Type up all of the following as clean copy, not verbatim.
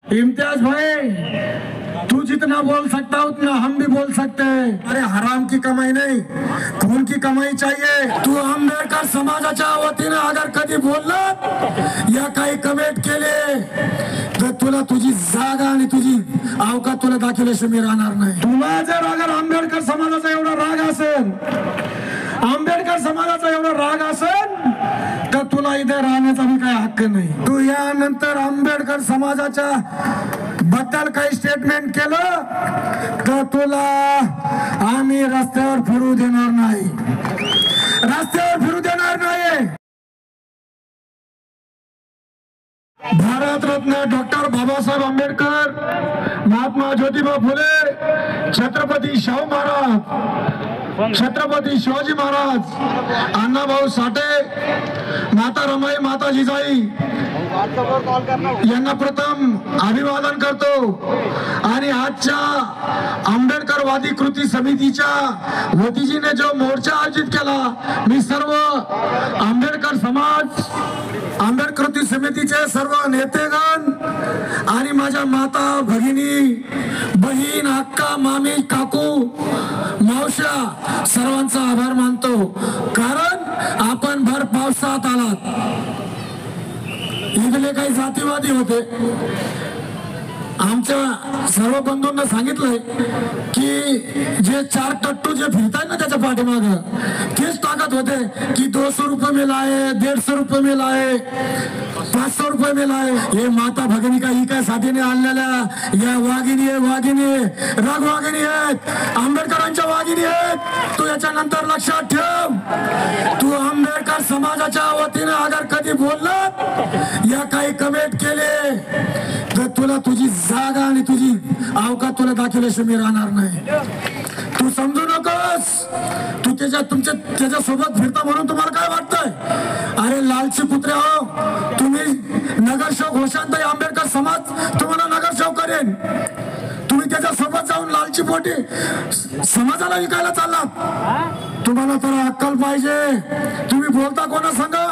इम्तियाज भाई, तू जितना बोल सकता उतना हम भी बोल सकते हैं। अरे हराम की कमाई नहीं, खून की कमाई चाहिए। तू आंबेडकर समाजाच्या वतीने अगर कधी बोलला या काही कमेंट केले तर तुला तुझी जागा आणि तुझी अवकात तुला दाखवल्याशिवाय मी राहणार नाही। तुला जर अगर आंबेडकर समाजाचा एवढा राग असेल, आंबेडकर समाजाचा एवढा राग असेल तर तुला इथे राहण्याचा भी काही हक्क नाही। तू यानंतर आंबेडकर समाजाच्या बद्दल काही स्टेटमेंट केलं तर तुला आम्ही रस्त्यावर फिरू देणार नाही, रस्त्यावर फिरू देणार नाही। भारतरत्न डॉक्टर बाबासाहेब आंबेडकर, महात्मा ज्योतिबा फुले, छत्रपती शाहू महाराज, छत्रपती शिवाजी महाराज, अण्णाभाऊ साठे, माता रमाई, माता जिजाई यांना प्रथम अभिवादन करतो। आणि आजच्या आंबेडकरवादी कृती समितीच्या वतीने जो मोर्चा आयोजित केला, मी सर्व आंबेडकर समाज, आंबेडकर कृती समितीचे सर्व नेतेगण आणि माझ्या माता भगिनी, बहीण, अक्का, मामी, काकू, मावश्या सर्वांचा आभार मानतो। कारण आपण भर पावसात आलात। इथले काही जातीवादी होते, आमच्या सर्व बंधूंना सांगितलंय की जे चार टट्टू जे फिरताय ना त्याच्या पाठीमाग, तेच टाकत होते की 200 रुपये में लाए, 150 रुपये में लाए, 500 रुपये में लाए। हे माता भगिनी काही काय साथीने आणलेल्या या वाघिणी आहे, वाघिणी रागवागिनी आहेत, आंबेडकरांच्या वाघिणी आहेत। तू याच्यानंतर लक्षात ठेव, तू आंबेडकर समाजाच्या वतीने अगर कधी बोलला या काही कमेंट केले तर तुला तुझी जागा आणि तुझी अवकात तुला दाखवल्याशिवाय मी राहणार नाही। तू समजू नकोस, तू त्याच्या सोबत फिरता म्हणून तुम्हाला काय वाटतंय? अरे लालची कुत्रे हो तुम्ही, नगरसेवक होशांत आंबेडकर समाज तुम्हाला नगरसेवक करेन। तुम्ही त्याच्या सोबत जाऊन लालची पोटी समाजाला विकायला चाललात। तुम्हाला तर अक्कल पाहिजे। तुम्ही बोलता कोणा सांगा?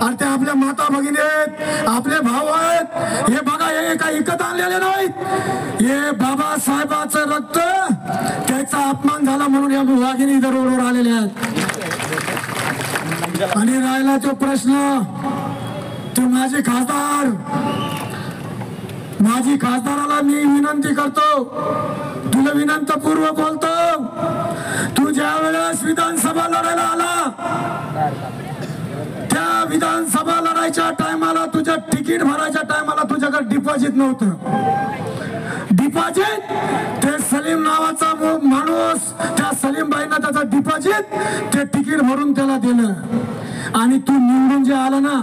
अरे ते आपल्या माता भगिनी आहेत, आपले भाऊ आहेत। हे बघा, हे काही विकत आणलेले नाहीत, हे बाबासाहेबाचं रक्त, त्याचा अपमान झाला म्हणून या वाघिणी इथं रोडवर आलेले आहेत। आणि राहिला तो प्रश्न, ते माझे खासदार, माझी खासदाराला मी विनंती करतो, तुला विनंतीपूर्वक बोलतो, तू ज्या वेळेस विधानसभा लढायला आला त्या विधानसभा लढायच्या टायमाला, तुझ्या तिकीट भरायच्या टायमाला तुझ्याकडे डिपॉझिट नव्हतं। डिपॉझिट ते सलीम नावाचा माणूस, त्या सलीम बाईंना त्याचा डिपॉझिट ते तिकीट भरून त्याला दिलं। आणि तू निवडून जे आला ना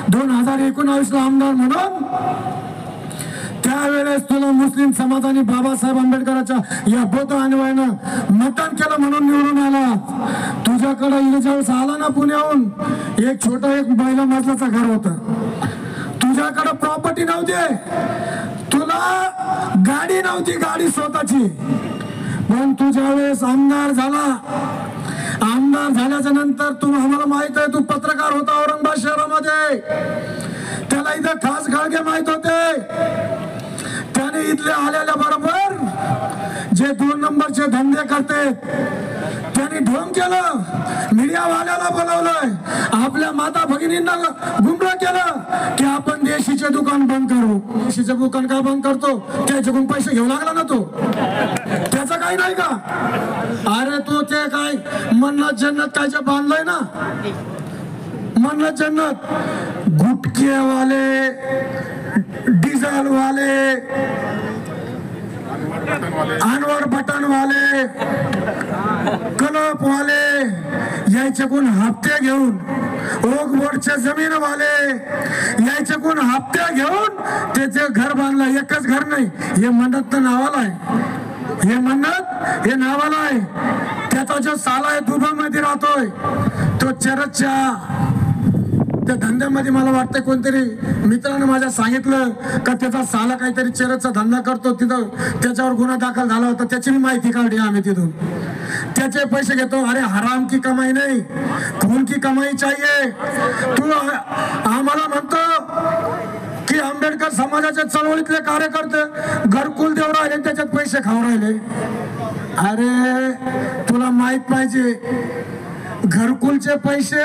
2019 ला आमदार म्हणून, त्यावेळेस तुला मुस्लिम समाजाने बाबासाहेब आंबेडकरांच्या या बोध अन्वयानं मतदान केलं म्हणून निवडून आला। तुझ्याकडे ज्यावेळेस आला ना पुण्याहून, एक छोटा एक महिला मजलाचा घर होता, तुझ्याकडे प्रॉपर्टी नव्हती, तुला गाडी नव्हती, गाडी स्वतःची। पण तू ज्यावेळेस आमदार झाला, आमदार झाल्याच्या नंतर तू, आम्हाला माहित आहे तू पत्रकार होता औरंगाबाद शहरामध्ये, त्याला इथं खास गाळगे माहित होते। त्याने इथले आलेल्या बरोबर जे 2 नंबरचे धंदे करते त्यांनी ढोंग केलं, मीडियावाल्याला बोलवलंय, आपल्या माता भगिनींना गुमराह केलं की आपण देशीचे दुकान बंद करू। देशीचे दुकान का बंद करतो? त्याच्याकडून पैसे घेऊ लागला ना तो, त्याचं काही नाही का? अरे तो ते काय मन्नत जन्नत कायच्या बांधलंय ना, मन्नत जन्नत, गुटकेवाले, डीजल वाले, अनवर बटन वाले, कलप वाले याच्याकडून हप्ते घेऊन, ओक बोर्डचे जमीन वाले याच्याकडून हप्ते घेऊन त्याचे घर बांधलं। एकच घर नाही, हे म्हणत नावाला आहे, हे म्हणत हे नावाला आहे। त्याचा जो साला आहे दुबईमध्ये राहतोय, तो चरसच्या त्या धंद्यामध्ये मला वाटतं कोणतरी मित्राने माझ्या सांगितलं का त्याचा साला काहीतरी चरसचा धंदा करतो, तिथं त्याच्यावर गुन्हा दाखल झाला होता, त्याची माहिती काढली आम्ही तिथून, त्याचे पैसे घेतो। अरे हराम की कमाई नहीं, खून की कमाई चाहिए। तू आम्हाला म्हणतो की आंबेडकर आंबेडकर समाजाच्या चळवळीतले कार्यकर्ते घरकुल देऊ राहिले, त्याच्यात पैसे खाऊ राहिले. अरे तुला माहित पाहिजे, घरकुलचे पैसे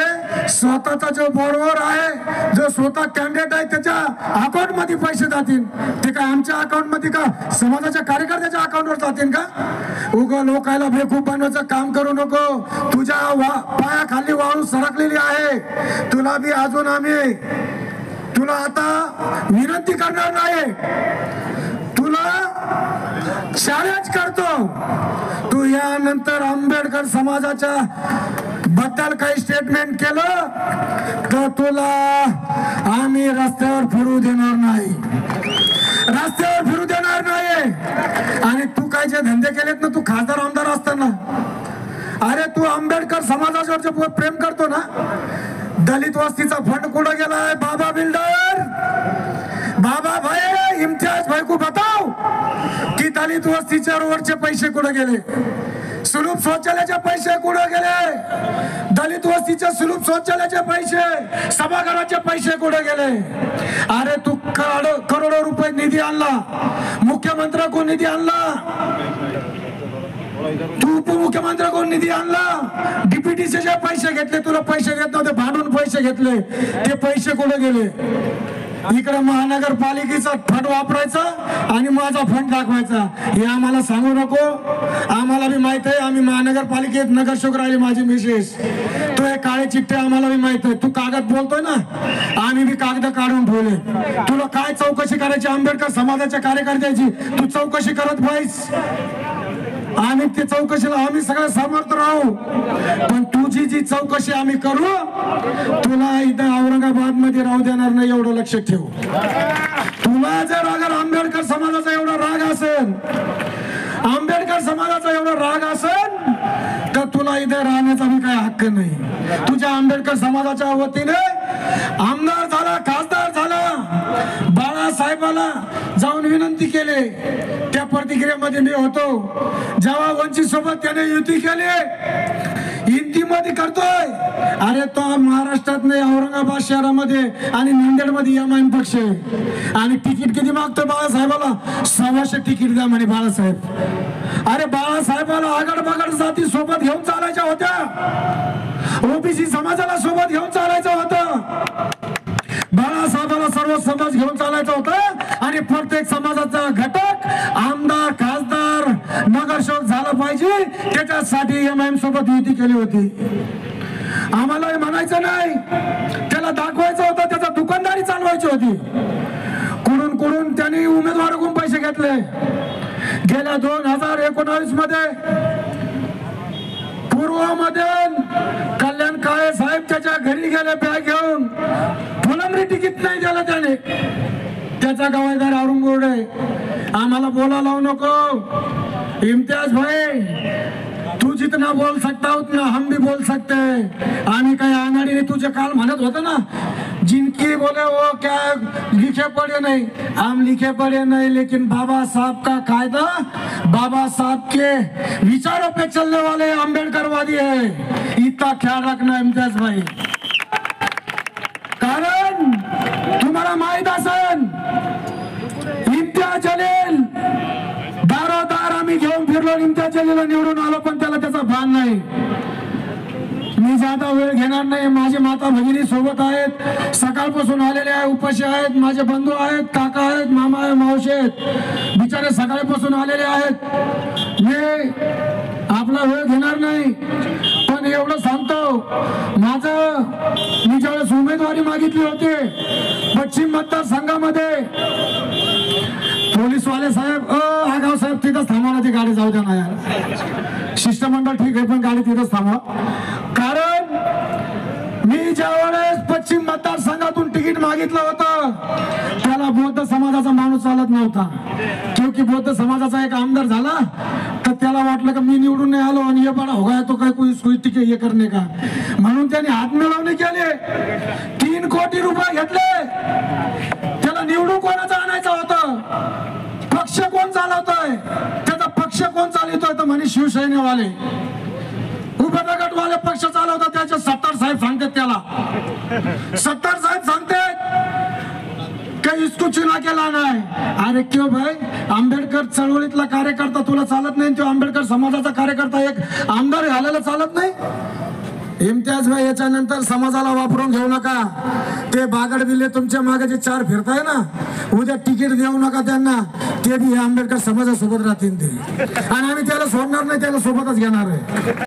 स्वतःचा जो बॉर्डर आहे, जो स्वतः कॅन्डिडेट आहे त्याच्या अकाउंट मध्ये पैसे जातील. ते काय आमच्या अकाउंट मध्ये का समाजाच्या कार्यकर्त्याच्या अकाउंटवर जातील का? उगा लोकायला बेवकूफ बनवायचं काम करू नको. तुझ्या पायाखाली वाळू सरकलेली आहे. तुला बी अजून आम्ही तुला आता विनंती करणार नाही, तुला चॅलेंज करतो. तू यानंतर आंबेडकर समाजाच्या बद्दल काही स्टेटमेंट केलं तर तुला आम्ही रस्त्यावर फिरू देणार नाही, रस्त्यावर फिरू देणार नाही. आणि तू काय जे धंदे केलेत ना, तू खासदार आमदार असताना, अरे तू आंबेडकर समाजावर जे प्रेम करतो ना, दलित वस्तीचा फंड कुठं गेलाय? बाबा बिल्डर, बाबा भाई, इम्तियाज भाई को बताओ की दलित वस्तीच्या रोडचे पैसे कुठे गेले? सुलभ शौचालयाचे पैसे कुठे गेले? दलित वस्तीचे सुलभ शौचालयाचे पैसे, सभागृहाचे पैसे कुठे गेले? अरे तू करोडो रुपये निधी आणला, मुख्यमंत्र्याकडून निधी आणला, तू उपमुख्यमंत्र्याकडून निधी आणला, डीपीटीचे जे पैसे घेतले, तुला पैसे घेत नव्हते, भांडून पैसे घेतले, ते पैसे कुठे गेले? इकडे महानगरपालिकेचा फंड वापरायचा आणि माझा फंड दाखवायचा. हे आम्हाला सांगू नको, आम्हाला बी माहित आहे. आम्ही महानगरपालिकेत नगरसेवक राहिले, माझी मिसेस. तो हे काळे चिठ्ठे आम्हाला बी माहित आहे. तू कागद बोलतोय ना, आम्ही बी कागद काढून ठेवले. तुला काय चौकशी करायची आंबेडकर समाजाच्या कार्यकर्त्याची? तू चौकशी करत पाहिज. आम्ही ते चौकशीला आम्ही सगळे समर्थ राहू, पण तुझी जी चौकशी आम्ही करू, तुला इथं औरंगाबाद मध्ये राहू देणार नाही, एवढं लक्षात ठेव. तुला जर अगर आंबेडकर समाजाचा एवढा राग असेल, आंबेडकर समाजाचा एवढा राग असेल, तर तुला इथे राहण्याचा भी काही हक्क नाही. तुझ्या आंबेडकर समाजाच्या वतीने आमदार झाला, खासदार झाला, बाळासाहेबाला जाऊन विनंती केली, त्या प्रतिक्रियेमध्ये मी होतो. जेव्हा वंचित सोबत त्याने युती केली, हिंदीमध्ये करतोय. अरे तो महाराष्ट्रात नाही, औरंगाबाद शहरामध्ये आणि नांदेडमध्ये एमआयएम पक्ष आहे. आणि तिकीट किती मागतोय बाळासाहेबाला? 100 तिकीट द्या म्हणे बाळासाहेब. अरे बाळासाहेबाला आगड बागड जाती सोबत घेऊन चालायच्या होत्या, ओबीसी समाजाला सोबत घेऊन चालायचं होतं, बाळासाहेबाला सर्व समाज घेऊन चालायचं होतं. आणि प्रत्येक समाजाचा घटक आमदार, खासदार, नगरसेवक झाला पाहिजे, त्याच्यासाठी एमआयएम सोबत युती केली होती. आम्हाला हे म्हणायचं नाही, त्याला दाखवायचं होतं, त्याचा दुकानदारी चालवायची होती. कुठून त्यांनी उमेदवाराकडून पैसे घेतले. गेल्या 2019 मध्ये पूर्वमध्ये कल्याण काळे साहेब त्याच्या घरी गेले बॅग घेऊन, फुलंबरी तिकीट नाही दिलं त्याने. त्याचा गवायदार औरंगाबाद आहे. आम्हाला बोला लावू नको. इम्तियाज भाई, तू जितना बोल सकता उतना हम भी बोल सकते हैं. आम्ही काही आघाडीने तुझे काल म्हणत होतं ना, जिनकी बोले वो क्या लिखे पढ़े नहीं, हम लिखे पढ़े नहीं, लेकिन बाबा साहब का कायदा, बाबा साहब के विचारों पे चलने वाले आंबेडकरवादी है. इतना ख्याल रखना इम्तियाज भाई. कारण तुम्हाला माहित असेल, इम्तियाज जलील दारोदार आम्ही घेऊन फिरलो, इम्तियाज जलीलला निवडून आलो, पण त्याला त्याचा भान नाही. मी जादा वेळ घेणार नाही. माझे माता भगिनी सोबत आहेत, सकाळपासून आलेले आहे, उपाशी आहेत, माझे बंधू आहेत, काका आहेत, मामा आहे, मावशी आहेत, बिचारे सकाळपासून आलेले आहेत. मी आपला वेळ घेणार नाही, पण एवढं सांगतो, मी ज्यावेळेस उमेदवारी मागितली होती पश्चिम मतदारसंघामध्ये, पोलीसवाले साहेब, आगाव साहेब तिथंच थांबवा, ती गाडी जाऊ द्या ना यार. शिष्टमंडळ ठीक आहे, पण गाडी तिथंच थांबवा. कारण मी ज्यावेळेस पश्चिम मतदारसंघातून तिकीट मागितलं होतं, त्याला बौद्ध समाजाचा माणूस चालत नव्हता. क्योंकि बौद्ध समाजाचा एक आमदार झाला, तर त्याला वाटलं की मी निवडून नाही आलो आणि हे बडा हो गया तो काय कोई सोई टिके हे करणे का, म्हणून त्याने हात मिळवणी केले. 3 कोटी रुपये घेतले. त्याला निवडून कोणाचा आणायचा होता, पक्ष कोण चालवतोय, त्याचा पक्ष कोण चालवतोय, तर म्हणे शिवसेनेवाले, उपनगरवाले पक्ष चालवतात. त्याचे 70 साहेब सांगतात, त्याला 70 साहेब सांगतात कि इसको चुना के लाना है। अरे क्यों भाई, आंबेडकर चळवळीतला कार्यकर्ता तुला चालत नाही, तो आंबेडकर समाजाचा कार्यकर्ता एक आमदार घालायला चालत नाही? इम्तियाज भाई, याच्यानंतर समाजाला वापरून घेऊ नका। ते बागड दिले तुमच्या मागे जे 4 फिरताय ना, उद्या तिकीट देऊ नका त्यांना, ते बी आंबेडकर समाजासोबत राहतील ते, आणि आम्ही त्याला सोडणार नाही, त्याला सोबतच घेणार आहे।